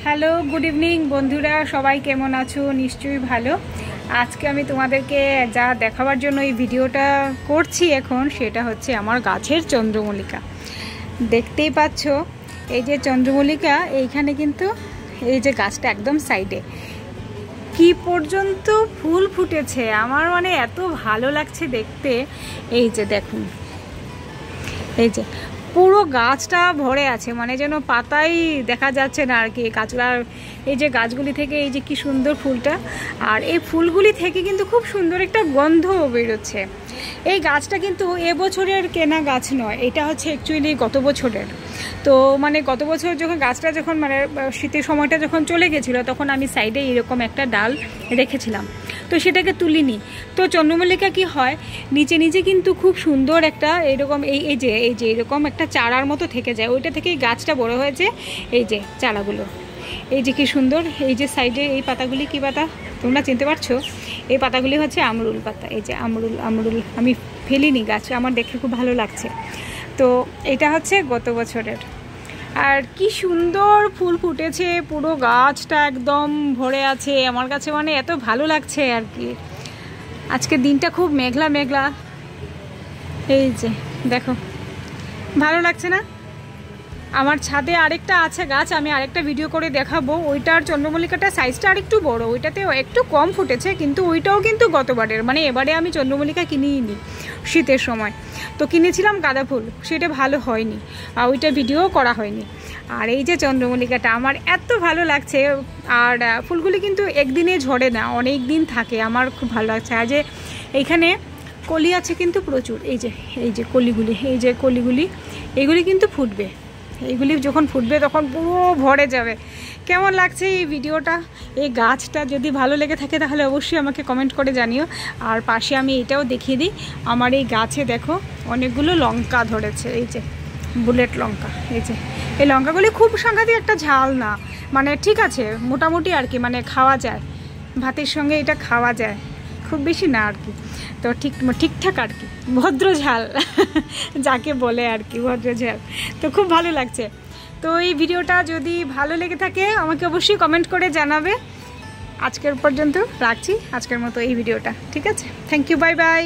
Hello good evening বন্ধুরা, সবাই কেমন আছো? নিশ্চয়ই ভালো। আজকে আমি তোমাদেরকে যা দেখাবার জন্য এই ভিডিওটা করছি এখন, সেটা হচ্ছে আমার গাছের চন্দ্রমল্লিকা। দেখতেই পাচ্ছ এই যে চন্দ্রমল্লিকা, এইখানে কিন্তু এই যে গাছটা একদম সাইডে কি পর্যন্ত ফুল ফুটেছে। আমার মানে এত ভালো লাগছে দেখতে। এই যে দেখুন, এই যে পুরো গাছটা ভরে আছে, মানে যেন পাতাই দেখা যাচ্ছে না আর কি। গাছগুলার এই যে গাছগুলি থেকে এই যে কি সুন্দর ফুলটা, আর এই ফুলগুলি থেকে কিন্তু খুব সুন্দর একটা গন্ধ বেরোচ্ছে। এই গাছটা কিন্তু এবছরের কেনা গাছ নয়, এটা হচ্ছে অ্যাকচুয়ালি গত বছরের। তো মানে গত বছর যখন গাছটা যখন মানে শীতের সময়টা যখন চলে গেছিলো, তখন আমি সাইডে এরকম একটা ডাল রেখেছিলাম, তো সেটাকে তুলিনি। তো চন্দ্রমল্লিকা কি হয়, নিচে নিচে কিন্তু খুব সুন্দর একটা এরকম এই যে এরকম একটা চারার মতো থেকে যায়, ওইটা থেকেই গাছটা বড় হয়েছে। এই যে চারাগুলো, এই যে কি সুন্দর। এই যে সাইডে এই পাতাগুলি কি পাতা তোমরা চিনতে পারছো? এই পাতাগুলি হচ্ছে আমরুল পাতা। এই যে আমরুল আমি ফেলিনি, গাছ আমার দেখে খুব ভালো লাগছে। তো এটা হচ্ছে গত বছরের, আর কি সুন্দর ফুল ফুটেছে, পুরো গাছটা একদম ভরে আছে। আমার কাছে মানে এত ভালো লাগছে আর কি। আজকে দিনটা খুব মেঘলা মেঘলা। এই যে দেখো, ভালো লাগছে না? আমার ছাদে আরেকটা আছে গাছ, আমি আরেকটা ভিডিও করে দেখাবো। ওইটার চন্দ্রমল্লিকাটা সাইজটা আরেকটু বড়, ওইটাতেও একটু কম ফুটেছে, কিন্তু ওইটাও কিন্তু গতবারের, মানে এবারে আমি চন্দ্রমল্লিকা কিনিই নি শীতের সময়। তো কিনেছিলাম গাঁদা ফুল, সেটা ভালো হয়নি, আর ওইটা ভিডিও করা হয়নি। আর এই যে চন্দ্রমল্লিকাটা আমার এত ভালো লাগছে। আর ফুলগুলি কিন্তু একদিনে ঝরে না, অনেক দিন থাকে। আমার খুব ভালো লাগছে। আর যে এইখানে কলি আছে কিন্তু প্রচুর। এই যে কলিগুলি, এই যে কলিগুলি, এইগুলি কিন্তু ফুটবে। এইগুলি যখন ফুটবে তখন পুরো ভরে যাবে। কেমন লাগছে এই ভিডিওটা? এই গাছটা যদি ভালো লেগে থাকে তাহলে অবশ্যই আমাকে কমেন্ট করে জানিও। আর পাশে আমি এটাও দেখিয়ে দিই, আমার এই গাছে দেখো অনেকগুলো লঙ্কা ধরেছে। এই যে বুলেট লঙ্কা। এই লঙ্কাগুলি খুব সাংঘাতিক একটা ঝাল না, মানে ঠিক আছে মোটামুটি আর কি, মানে খাওয়া যায়, ভাতের সঙ্গে এটা খাওয়া যায়, খুব বেশি না আর কি। তো ঠিকঠাক আর কি, ভদ্র ঝাল যাকে বলে আর কি, ভদ্র ঝাল। তো খুব ভালো লাগছে। তো এই ভিডিওটা যদি ভালো লেগে থাকে আমাকে অবশ্যই কমেন্ট করে জানাবে। আজকের পর্যন্ত রাখছি, আজকের মতো এই ভিডিওটা। ঠিক আছে, থ্যাংক ইউ, বাই বাই।